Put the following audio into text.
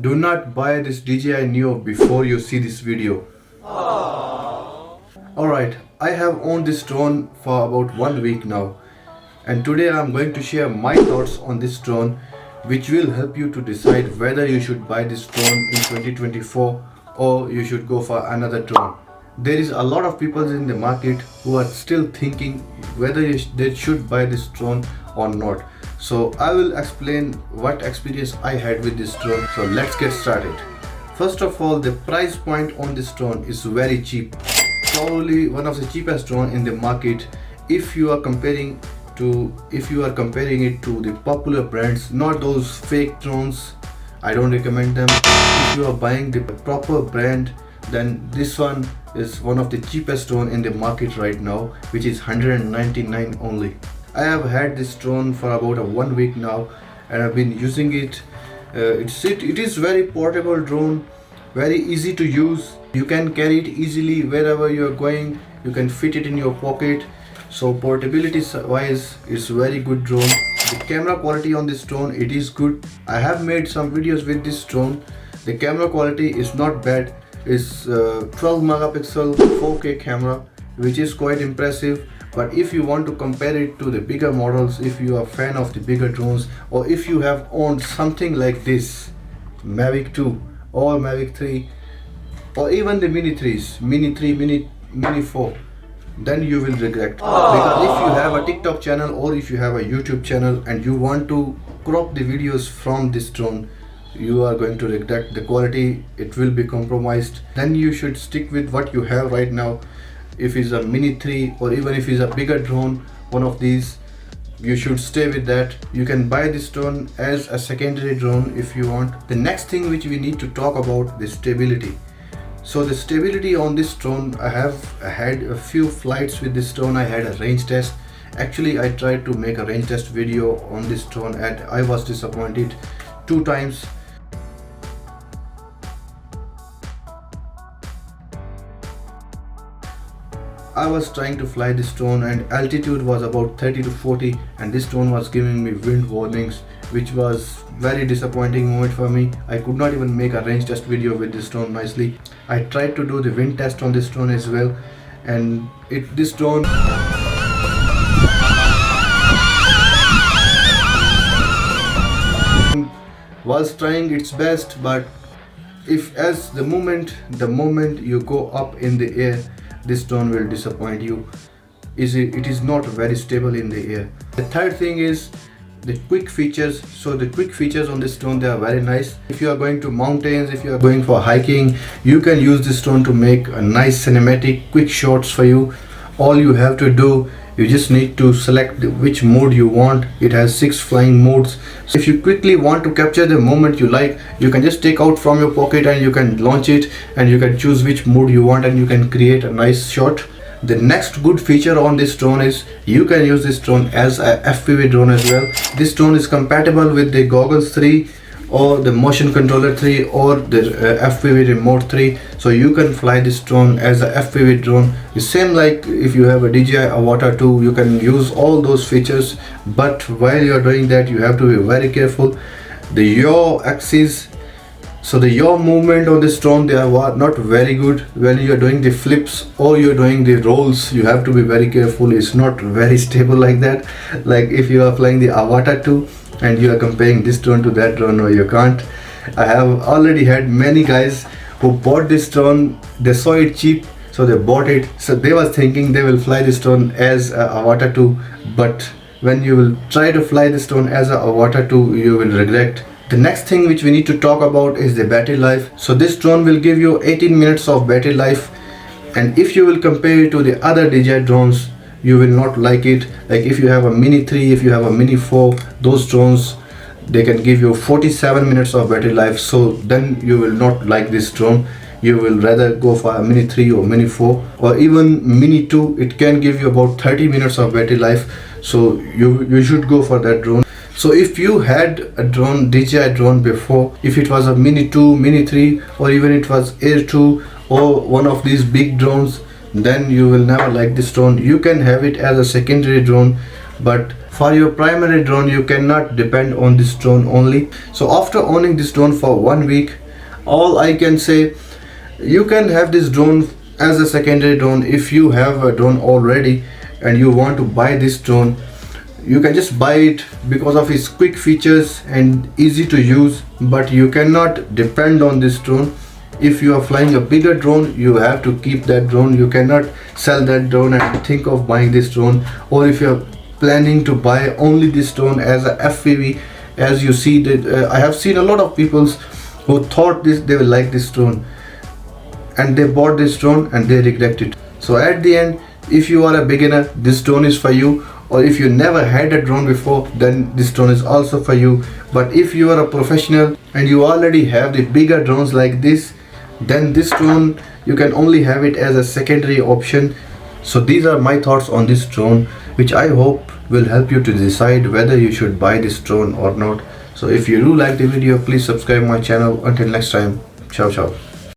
Do not buy this DJI Neo before you see this video. Alright, I have owned this drone for about 1 week now, and today I am going to share my thoughts on this drone, which will help you to decide whether you should buy this drone in 2024 or you should go for another drone. There is a lot of people in the market who are still thinking whether they should buy this drone or not. So I will explain what experience I had with this drone. So let's get started. First of all, the price point on this drone is very cheap. Probably one of the cheapest drone in the market if you are comparing it to the popular brands, not those fake drones. I don't recommend them. If you are buying the proper brand, then this one is one of the cheapest drone in the market right now, which is 199 only. I have had this drone for about 1 week now, and I've been using it. It is very portable drone, very easy to use. You can carry it easily wherever you are going. You can fit it in your pocket. So portability wise, it's very good drone. The camera quality on this drone, it is good. I have made some videos with this drone. The camera quality is not bad. It's 12 megapixel 4K camera, which is quite impressive. But if you want to compare it to the bigger models, if you are a fan of the bigger drones, or if you have owned something like this Mavic 2 or Mavic 3 or even the Mini 3s, Mini 3, Mini 4, then you will regret. Because if you have a TikTok channel or if you have a YouTube channel and you want to crop the videos from this drone, you are going to regret. The quality, it will be compromised. Then you should stick with what you have right now. If it's a Mini 3 or even if it's a bigger drone, one of these, you should stay with that. You can buy this drone as a secondary drone if you want. The next thing which we need to talk about, the stability. So the stability on this drone, I had a few flights with this drone. I had a range test. Actually, I tried to make a range test video on this drone and I was disappointed 2 times. I was trying to fly this drone and altitude was about 30 to 40, and this drone was giving me wind warnings, which was very disappointing moment for me. I could not even make a range test video with this drone nicely. I tried to do the wind test on this drone as well, and this drone was trying its best, but the moment you go up in the air, this drone will disappoint you. It is not very stable in the air. The third thing is the quick features. So the quick features on this drone, they are very nice. If you are going to mountains, if you are going for hiking, you can use this drone to make a nice cinematic quick shots for you. All you have to do, you just need to select which mode you want. It has 6 flying modes. So if you quickly want to capture the moment you like, you can just take out from your pocket and you can launch it, and you can choose which mode you want and you can create a nice shot. The next good feature on this drone is you can use this drone as a FPV drone as well. This drone is compatible with the Goggles 3 or the motion controller 3 or the FPV remote 3, so you can fly this drone as a FPV drone. The same like if you have a DJI Avatar 2, you can use all those features, but while you are doing that, you have to be very careful. The yaw axis, so the yaw movement on this drone, they are not very good. When you are doing the flips or you are doing the rolls, you have to be very careful. It's not very stable like that. Like if you are flying the Avatar 2 and you are comparing this drone to that drone, no, you can't. I have already had many guys who bought this drone. They saw it cheap, so they bought it. So they was thinking they will fly this drone as a Avatar 2, but when you will try to fly this drone as a Avatar 2, you will regret. The next thing which we need to talk about is the battery life. So this drone will give you 18 minutes of battery life, and if you will compare it to the other DJI drones, you will not like it. Like if you have a Mini 3, if you have a Mini 4, those drones, they can give you 47 minutes of battery life. So then you will not like this drone. You will rather go for a Mini 3 or Mini 4 or even Mini 2. It can give you about 30 minutes of battery life. So you should go for that drone. So if you had a drone, DJI drone before, if it was a Mini 2, Mini 3 or even it was Air 2 or one of these big drones, then you will never like this drone. You can have it as a secondary drone but for your primary drone you cannot depend on this drone only. So after owning this drone for 1 week, all I can say, you can have this drone as a secondary drone. If you have a drone already and you want to buy this drone, you can just buy it because of its quick features and easy to use, but you cannot depend on this drone. If you are flying a bigger drone, you have to keep that drone. You cannot sell that drone and think of buying this drone. Or if you are planning to buy only this drone as a FPV, as you see that I have seen a lot of people who thought they will like this drone and they bought this drone and they regret it. So at the end, if you are a beginner, this drone is for you. Or if you never had a drone before, then this drone is also for you. But if you are a professional and you already have the bigger drones like this, then this drone you can only have it as a secondary option. So these are my thoughts on this drone, which I hope will help you to decide whether you should buy this drone or not. So if you do like the video, please subscribe my channel. Until next time, ciao ciao.